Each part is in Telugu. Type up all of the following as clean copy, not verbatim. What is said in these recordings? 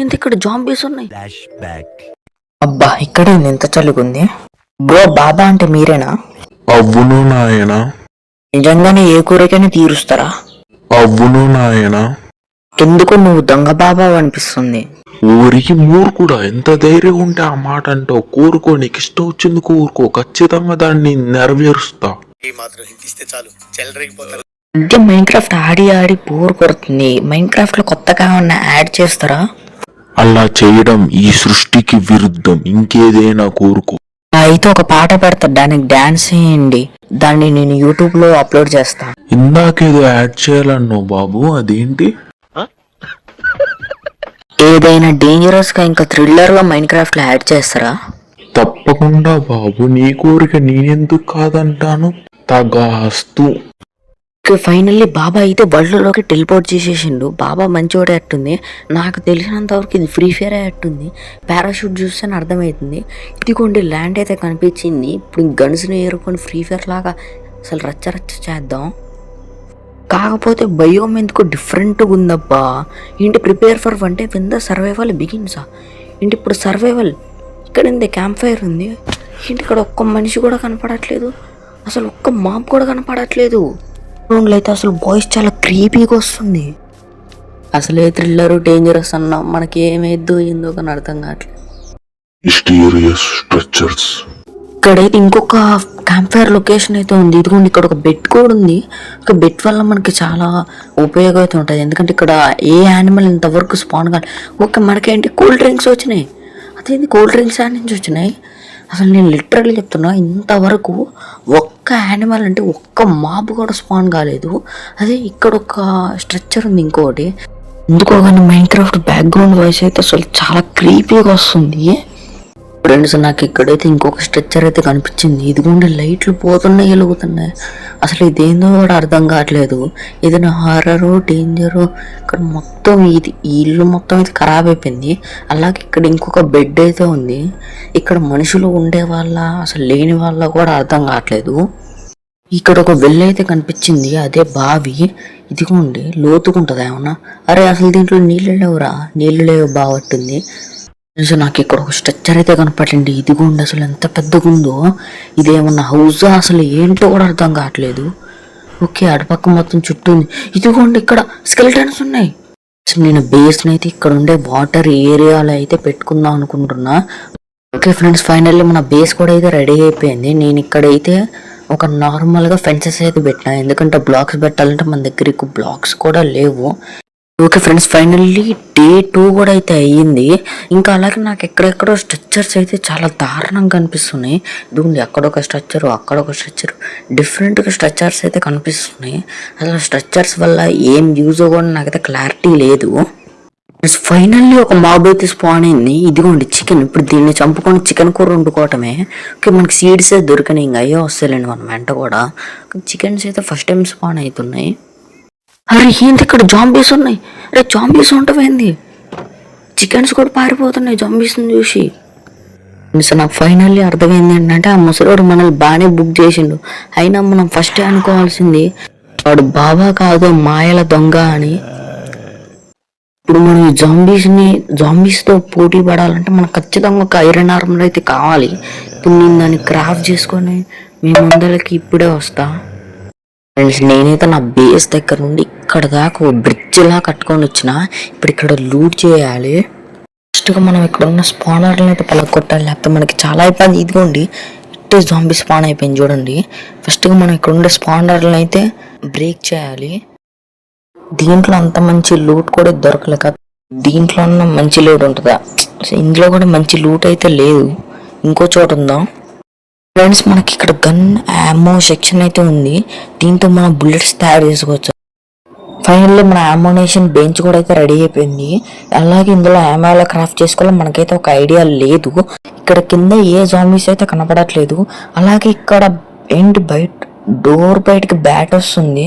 ఏంటి ఇక్కడ జాంబీస్ ఉన్నాయి? అబ్బా ఇక్కడ ఎంత చలిగుంది బ్రో. బాబా అంటే మీరేనా? అవును నాయనా. నిజంగానే ఏ కోరికైనా తీరుస్తారా? అవును నాయనా. ఎందుకు నువ్వు దొంగ బాబా అనిపిస్తుంది. ఊరికి మూర్ఖుడా, ఎంత ధైర్యం ఉంటే ఆ మాట అంటావు? కోరుకో, నీకు ఇష్టం వచ్చింది కోరుకో, ఖచ్చితంగా దాన్ని నెరవేరుస్తా. మధ్య మైన్ క్రాఫ్ట్ ఆడి ఆడి బోర్ కొడుతుంది. మైన్ క్రాఫ్ట్ లో కొత్తగా ఉన్న యాడ్ చేస్తారా? అలా చేయడం ఈ సృష్టికి విరుద్ధం. ఇంకేదైనా కోరుకో. అయితే ఒక పాట పెడతా, దానికి డాన్స్ చేయండి. దాన్ని నేను యూట్యూబ్ లో అప్లోడ్ చేస్తా. ఇందాకేదో యాడ్ చేయాలన్నావు బాబు, అదేంటి? ఏదైనా డేంజరస్ గా ఇంకా థ్రిల్లర్ గా మైన్ క్రాఫ్ట్ లో యాడ్ చేస్తారా? తప్పకుండా బాబు, నీ కోరిక నేనెందుకు కాదంటాను. తగాస్తు. ఫైనల్లీ బాబా అయితే వరల్డ్లోకి టెలిపోర్ట్ చేసేసిండు. బాబా మంచివాడే అట్టుంది. నాకు తెలిసినంత వరకు ఇది ఫ్రీ ఫైర్ అట్టుంది. పారాషూట్ చూస్తే అర్థమవుతుంది. ఇదిగోండి ల్యాండ్ అయితే కనిపించింది. ఇప్పుడు గన్స్ని ఏరుకొని ఫ్రీ ఫైర్ లాగా అసలు రచ్చ చేద్దాం. కాకపోతే బయోమ్ ఎందుకు డిఫరెంట్గా ఉందబ్బా. ఏంటి prepare for one day win the survival బిగిన్సా? ఏంటి ఇప్పుడు సర్వైవల్? ఇక్కడ ఏంటి క్యాంప్ ఫైర్ ఉంది. ఏంటి ఇక్కడ ఒక్క మనిషి కూడా కనపడట్లేదు, అసలు ఒక్క మాప్ కూడా కనపడట్లేదు. అయితే అసలు వాయిస్ చాలా క్రీపీగా వస్తుంది. అసలే థ్రిల్లర్ డేంజరస్ అన్నా మనకి ఏమైద్దో ఏందో కానీ అర్థం కావట్లేదు. ఇక్కడైతే ఇంకొక క్యాంప్ ఫైర్ లొకేషన్ అయితే ఉంది. ఇదిగోండి ఇక్కడ ఒక బెడ్ కూడా ఉంది. ఒక బెడ్ వల్ల మనకి చాలా ఉపయోగం అయితే ఉంటుంది. ఎందుకంటే ఇక్కడ ఏ యానిమల్ ఇంతవరకు స్పాన్ కాదు. ఓకే, మనకేంటి కూల్ డ్రింక్స్ వచ్చినాయి. అదేంటి కూల్ డ్రింక్స్ యాడ్ నుంచి వచ్చినాయి? అసలు నేను లిటరల్లీ చెప్తున్నా, ఇంతవరకు ఒక్క యానిమల్ అంటే ఒక్క మాబ్ కూడా స్పాన్ కాలేదు. అదే ఇక్కడ ఒక స్ట్రక్చర్ ఉంది ఇంకోటి. ఎందుకో కానీ మైన్ క్రాఫ్ట్ బ్యాక్గ్రౌండ్ వాయిస్ అయితే అసలు చాలా క్రీపీగా వస్తుంది. ఫ్రెండ్స్, నాకు ఇక్కడైతే ఇంకొక స్ట్రక్చర్ అయితే కనిపించింది. ఇదిగోండి లైట్లు పోతున్నాయి, వెలుగుతున్నాయి. అసలు ఇదేందో కూడా అర్థం కావట్లేదు. ఏదైనా హారరు డేంజరు. ఇక్కడ మొత్తం ఇది ఈ ఇల్లు మొత్తం అయితే ఖరాబ్ అయిపోయింది. అలాగే ఇక్కడ ఇంకొక బెడ్ అయితే ఉంది. ఇక్కడ మనుషులు ఉండే వాళ్ళ అసలు లేని వాళ్ళ కూడా అర్థం కావట్లేదు. ఇక్కడ ఒక వెల్ అయితే కనిపించింది, అదే బావి. ఇదిగోండి లోతుకుంటుంది ఏమన్నా. అరే అసలు దీంట్లో నీళ్ళు లేవురా. నీళ్ళు లేవు బాగుంటుంది. నాకు ఇక్కడ ఒక స్ట్రక్చర్ అయితే కనపడండి. ఇదిగోండి అసలు ఎంత పెద్దగా ఉందో. ఇదేమన్నా హౌస్ అసలు ఏంటో కూడా అర్థం కావట్లేదు. ఓకే, అటుపక్క మొత్తం చుట్టూ ఉంది. ఇదిగోండి ఇక్కడ స్కెలిటన్స్ ఉన్నాయి. అసలు నేను బేస్ని అయితే ఇక్కడ ఉండే వాటర్ ఏరియాలో అయితే పెట్టుకుందాం అనుకుంటున్నా. ఓకే ఫ్రెండ్స్, ఫైనల్లీ మన బేస్ కూడా అయితే రెడీ అయిపోయింది. నేను ఇక్కడైతే ఒక నార్మల్గా ఫెన్సెస్ అయితే పెట్టినా, ఎందుకంటే బ్లాక్స్ పెట్టాలంటే మన దగ్గర ఎక్కువ బ్లాక్స్ కూడా లేవు. ఓకే ఫ్రెండ్స్, ఫైనల్లీ డే 2 కూడా అయితే అయ్యింది. ఇంకా అలాగే నాకు ఎక్కడెక్కడో స్ట్రక్చర్స్ అయితే చాలా దారుణంగా కనిపిస్తున్నాయి. ఇదిగోండి అక్కడొక స్ట్రక్చరు, అక్కడొక స్ట్రక్చరు, డిఫరెంట్గా స్ట్రక్చర్స్ అయితే కనిపిస్తున్నాయి. అసలు స్ట్రక్చర్స్ వల్ల ఏం యూజ్ కూడా నాకైతే క్లారిటీ లేదు. ఫైనల్లీ ఒక మాబ్ అయితే స్పాన్ అయింది. ఇదిగోండి చికెన్. ఇప్పుడు దీన్ని చంపుకొని చికెన్ కూర వండుకోవటమే. ఓకే, మనకి సీడ్స్ అయితే దొరికినాయి. ఇంకా అయ్యో వస్తాయండి మన వెంట కూడా. చికెన్స్ అయితే ఫస్ట్ టైం స్పాన్ అవుతున్నాయి. అరే ఏంటి ఇక్కడ జాంబీస్ ఉన్నాయి. అరే జాంబీస్ ఉంటావేంది? చికెన్స్ కూడా పారిపోతున్నాయి జాంబీస్ని చూసి. నాకు ఫైనల్లీ అర్థమైంది ఏంటంటే, ఆ ముసలోడు మనల్ని బాగానే బుక్ చేసిండు. అయినా మనం ఫస్టే అనుకోవాల్సింది వాడు బాబా కాదు మాయల దొంగ అని. ఇప్పుడు మనం ఈ జాంబీస్తో పోటీ పడాలంటే మనకు ఖచ్చితంగా ఒక ఐరన్ ఆర్మర్ అయితే కావాలి. ఇప్పుడు నేను దాన్ని క్రాఫ్ట్ చేసుకొని మీ ముందరకి ఇప్పుడే వస్తా. ఫ్రెండ్స్, నేనైతే నా బేస్ దగ్గర నుండి ఇక్కడ దాకా ఒక బ్రిడ్జ్ లా కట్టుకొని వచ్చిన. ఇప్పుడు ఇక్కడ లూట్ చేయాలి. ఫస్ట్గా మనం ఇక్కడ ఉన్న స్పానర్లను అయితే పలగొట్టాలి, లేకపోతే మనకి చాలా అయిపోయింది. ఇదిగోండి ఇట్టే జాంబీ స్పాన్ అయిపోయింది చూడండి. ఫస్ట్గా మనం ఇక్కడ ఉండే స్పానర్లను అయితే బ్రేక్ చేయాలి. దీంట్లో అంత మంచి లూట్ కూడా దొరకలేక, దీంట్లో ఉన్న మంచి లూట్ ఉంటుందా? ఇందులో కూడా మంచి లూట్ అయితే లేదు. ఇంకో చోట ఉందాం. ఫ్రెండ్స్, మనకి ఇక్కడ గన్ యామో సెక్షన్ అయితే ఉంది. దీంతో మనం బుల్లెట్స్ తయారు చేసుకోవచ్చు. ఫైనల్లీ మన అమ్మోనేషన్ బెంచ్ కూడా అయితే రెడీ అయిపోయింది. అలాగే ఇందులో యామోలో క్రాఫ్ట్ చేసుకోవాలి మనకైతే ఒక ఐడియా లేదు. ఇక్కడ కింద ఏ జాంబీస్ అయితే కనపడట్లేదు. అలాగే ఇక్కడ ఏంటి డోర్ బయటకి బ్యాట్ వస్తుంది.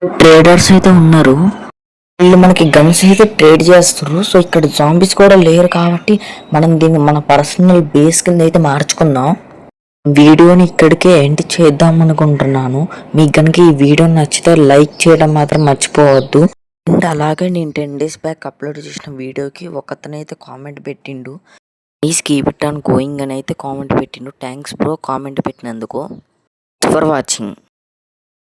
ట్రేడర్స్ అయితే ఉన్నారు. వీళ్ళు మనకి గన్స్ అయితే ట్రేడ్ చేస్తారు. సో ఇక్కడ జాంబీస్ కూడా లేరు కాబట్టి మనం దీన్ని మన పర్సనల్ బేస్ కింద అయితే మార్చుకుందాం. వీడియోని ఇక్కడికే ఎండ్ చేద్దాం అనుకుంటున్నాను. మీకు కనుక ఈ వీడియో నచ్చితే లైక్ చేయడం మాత్రం మర్చిపోవద్దు. అండ్ అలాగే నేను 10 డేస్ బ్యాక్ అప్లోడ్ చేసిన వీడియోకి ఒకతనైతే కామెంట్ పెట్టిండు, please keep it on going అని అయితే కామెంట్ పెట్టిండు. థ్యాంక్స్ బ్రో కామెంట్ పెట్టినందుకు. For watching.